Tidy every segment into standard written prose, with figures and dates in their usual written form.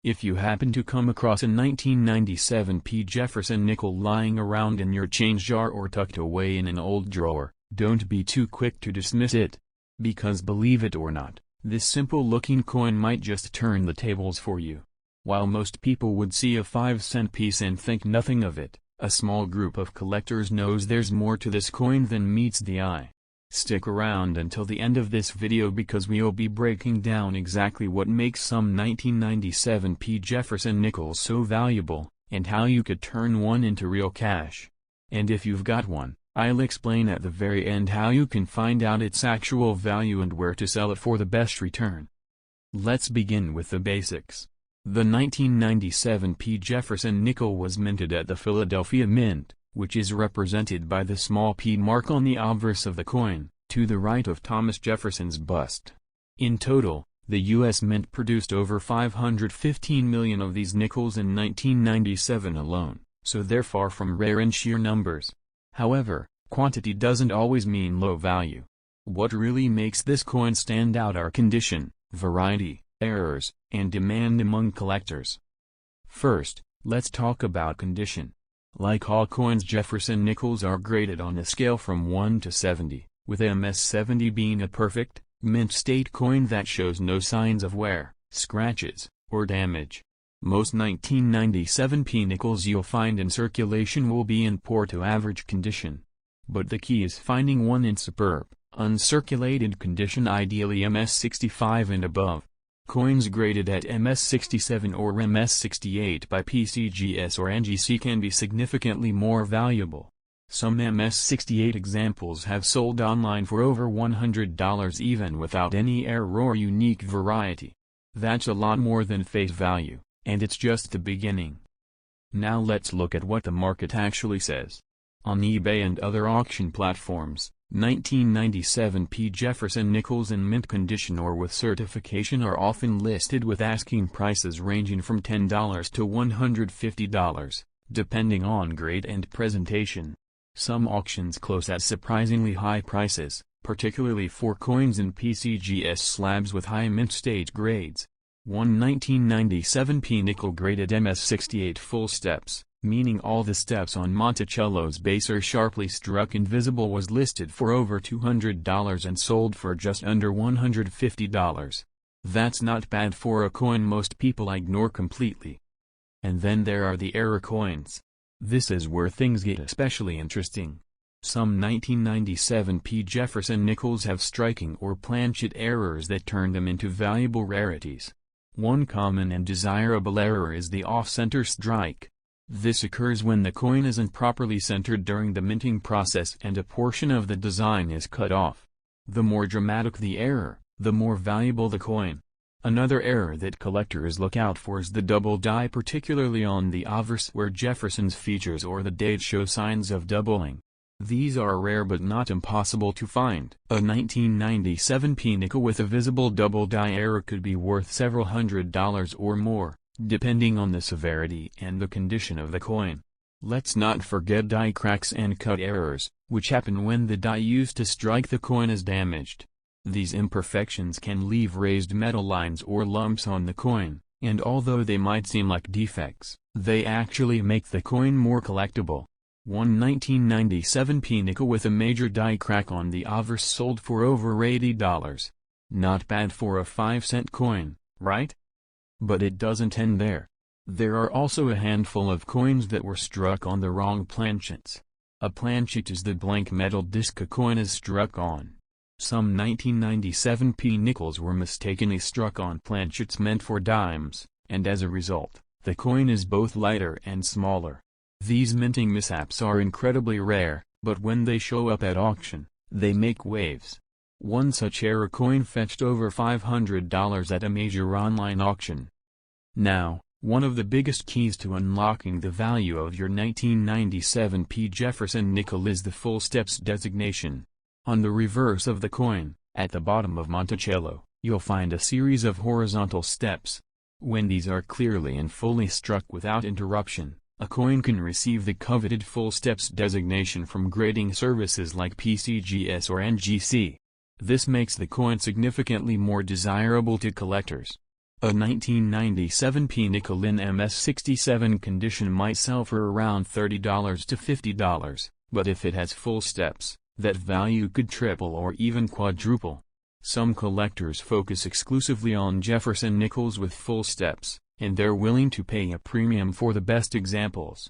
If you happen to come across a 1997 P. Jefferson nickel lying around in your change jar or tucked away in an old drawer, don't be too quick to dismiss it. Because believe it or not, this simple-looking coin might just turn the tables for you. While most people would see a 5-cent piece and think nothing of it, a small group of collectors knows there's more to this coin than meets the eye. Stick around until the end of this video because we'll be breaking down exactly what makes some 1997 P. Jefferson nickels so valuable, and how you could turn one into real cash. And if you've got one, I'll explain at the very end how you can find out its actual value and where to sell it for the best return. Let's begin with the basics. The 1997 P. Jefferson nickel was minted at the Philadelphia Mint, which is represented by the small p mark on the obverse of the coin, to the right of Thomas Jefferson's bust. In total, the U.S. Mint produced over 515 million of these nickels in 1997 alone, so they're far from rare in sheer numbers. However, quantity doesn't always mean low value. What really makes this coin stand out are condition, variety, errors, and demand among collectors. First, let's talk about condition. Like all coins, Jefferson nickels are graded on a scale from 1 to 70, with MS 70 being a perfect, mint state coin that shows no signs of wear, scratches, or damage. Most 1997 P nickels you'll find in circulation will be in poor to average condition. But the key is finding one in superb, uncirculated condition, ideally MS 65 and above. Coins graded at MS 67 or MS 68 by PCGS or NGC can be significantly more valuable. Some MS 68 examples have sold online for over $100 even without any error or unique variety. That's a lot more than face value, and it's just the beginning. Now let's look at what the market actually says. On eBay and other auction platforms, 1997 P. Jefferson nickels in mint condition or with certification are often listed with asking prices ranging from $10 to $150, depending on grade and presentation. Some auctions close at surprisingly high prices, particularly for coins in PCGS slabs with high mint state grades. One 1997 P nickel graded MS 68 full steps, meaning all the steps on Monticello's base are sharply struck and visible, was listed for over $200 and sold for just under $150. That's not bad for a coin most people ignore completely. And then there are the error coins. This is where things get especially interesting. Some 1997 P. Jefferson nickels have striking or planchet errors that turn them into valuable rarities. One common and desirable error is the off-center strike. This occurs when the coin isn't properly centered during the minting process and a portion of the design is cut off. The more dramatic the error, the more valuable the coin. Another error that collectors look out for is the double die, particularly on the obverse where Jefferson's features or the date show signs of doubling. These are rare but not impossible to find. A 1997 P nickel with a visible double die error could be worth several $100s or more, depending on the severity and the condition of the coin. Let's not forget die cracks and cut errors, which happen when the die used to strike the coin is damaged. These imperfections can leave raised metal lines or lumps on the coin, and although they might seem like defects, they actually make the coin more collectible. One 1997 P nickel with a major die crack on the obverse sold for over $80. Not bad for a 5-cent coin, right? But it doesn't end there. There are also a handful of coins that were struck on the wrong planchets. A planchet is the blank metal disc a coin is struck on. Some 1997 P nickels were mistakenly struck on planchets meant for dimes, and as a result, the coin is both lighter and smaller. These minting mishaps are incredibly rare, but when they show up at auction, they make waves. One such error coin fetched over $500 at a major online auction. Now, one of the biggest keys to unlocking the value of your 1997 P. Jefferson nickel is the full steps designation. On the reverse of the coin, at the bottom of Monticello, you'll find a series of horizontal steps. When these are clearly and fully struck without interruption, a coin can receive the coveted full steps designation from grading services like PCGS or NGC. This makes the coin significantly more desirable to collectors. A 1997 nickel in MS67 condition might sell for around $30 to $50, but if it has full steps, that value could triple or even quadruple. Some collectors focus exclusively on Jefferson nickels with full steps, and they're willing to pay a premium for the best examples.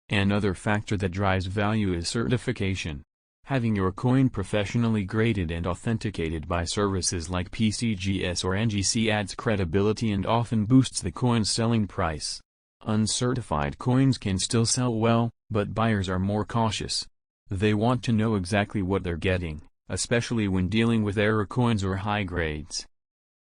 Another factor that drives value is certification. Having your coin professionally graded and authenticated by services like PCGS or NGC adds credibility and often boosts the coin's selling price. Uncertified coins can still sell well, but buyers are more cautious. They want to know exactly what they're getting, especially when dealing with error coins or high grades.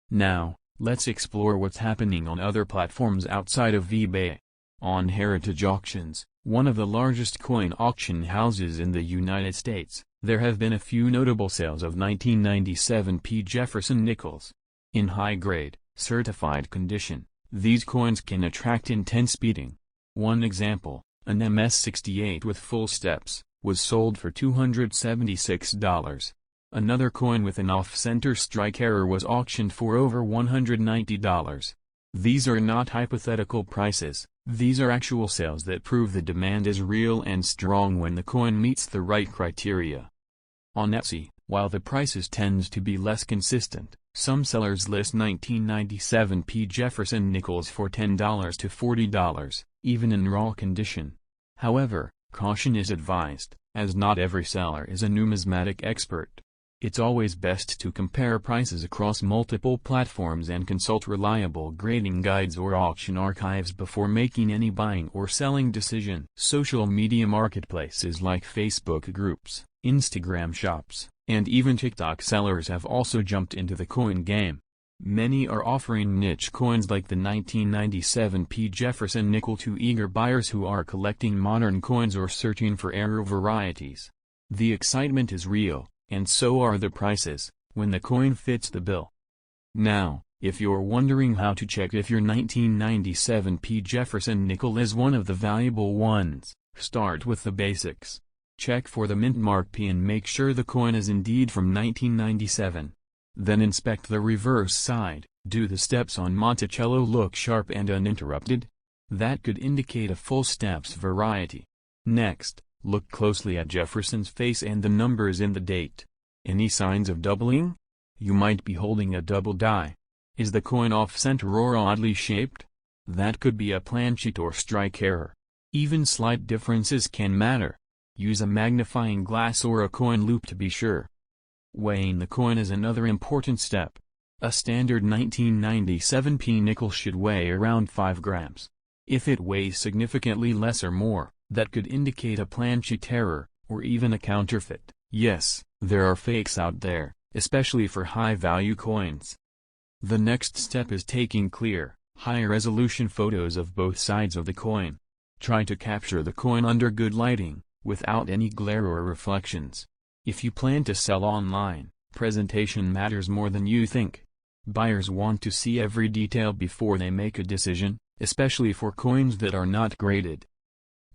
Now, let's explore what's happening on other platforms outside of eBay. On Heritage Auctions, one of the largest coin auction houses in the United States, there have been a few notable sales of 1997 Jefferson nickels. In high-grade, certified condition, these coins can attract intense bidding. One example, an MS68 with full steps, was sold for $276. Another coin with an off-center strike error was auctioned for over $190. These are not hypothetical prices, these are actual sales that prove the demand is real and strong when the coin meets the right criteria. On Etsy, while the prices tends to be less consistent, some sellers list 1997 Jefferson nickels for $10 to $40, even in raw condition. However, caution is advised, as not every seller is a numismatic expert. It's always best to compare prices across multiple platforms and consult reliable grading guides or auction archives before making any buying or selling decision. Social media marketplaces like Facebook groups, Instagram shops, and even TikTok sellers have also jumped into the coin game. Many are offering niche coins like the 1997 Jefferson nickel to eager buyers who are collecting modern coins or searching for rare varieties. The excitement is real, and so are the prices, when the coin fits the bill. Now, if you're wondering how to check if your 1997 Jefferson nickel is one of the valuable ones, start with the basics. Check for the mint mark P and make sure the coin is indeed from 1997. Then inspect the reverse side. Do the steps on Monticello look sharp and uninterrupted? That could indicate a full steps variety. Next, look closely at Jefferson's face and the numbers in the date. Any signs of doubling? You might be holding a double die. Is the coin off-center or oddly shaped? That could be a planchet or strike error. Even slight differences can matter. Use a magnifying glass or a coin loop to be sure. Weighing the coin is another important step. A standard 1997 nickel should weigh around 5 grams. If it weighs significantly less or more, that could indicate a planchet error, or even a counterfeit. Yes, there are fakes out there, especially for high-value coins. The next step is taking clear, high-resolution photos of both sides of the coin. Try to capture the coin under good lighting, without any glare or reflections. If you plan to sell online, presentation matters more than you think. Buyers want to see every detail before they make a decision, especially for coins that are not graded.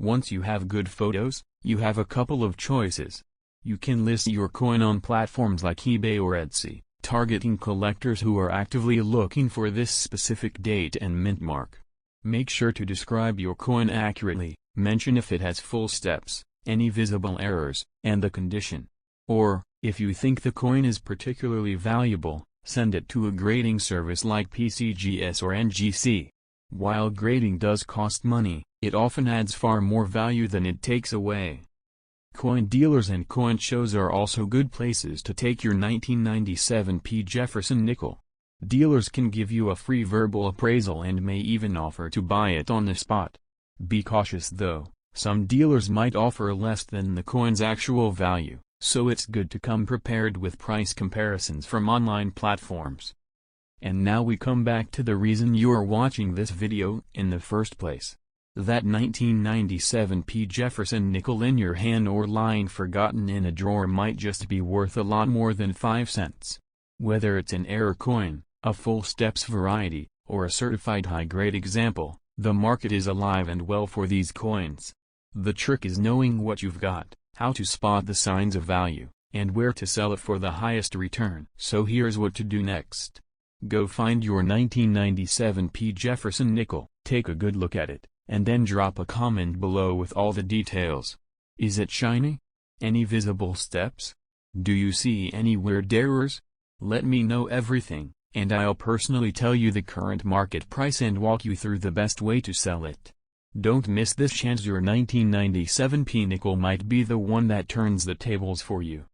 Once you have good photos, you have a couple of choices. You can list your coin on platforms like eBay or Etsy, targeting collectors who are actively looking for this specific date and mint mark. Make sure to describe your coin accurately, mention if it has full steps, any visible errors, and the condition. Or, if you think the coin is particularly valuable, send it to a grading service like PCGS or NGC. While grading does cost money, it often adds far more value than it takes away. Coin dealers and coin shows are also good places to take your 1997 Jefferson nickel. Dealers can give you a free verbal appraisal and may even offer to buy it on the spot. Be cautious though, some dealers might offer less than the coin's actual value, so it's good to come prepared with price comparisons from online platforms. And now we come back to the reason you're watching this video in the first place. That 1997 Jefferson nickel in your hand or lying forgotten in a drawer might just be worth a lot more than 5 cents. Whether it's an error coin, a full steps variety, or a certified high-grade example, the market is alive and well for these coins. The trick is knowing what you've got, how to spot the signs of value, and where to sell it for the highest return. So here's what to do next. Go find your 1997 P. Jefferson nickel, take a good look at it, and then drop a comment below with all the details. Is it shiny? Any visible steps? Do you see any weird errors? Let me know everything, and I'll personally tell you the current market price and walk you through the best way to sell it. Don't miss this chance. Your 1997 P nickel might be the one that turns the tables for you.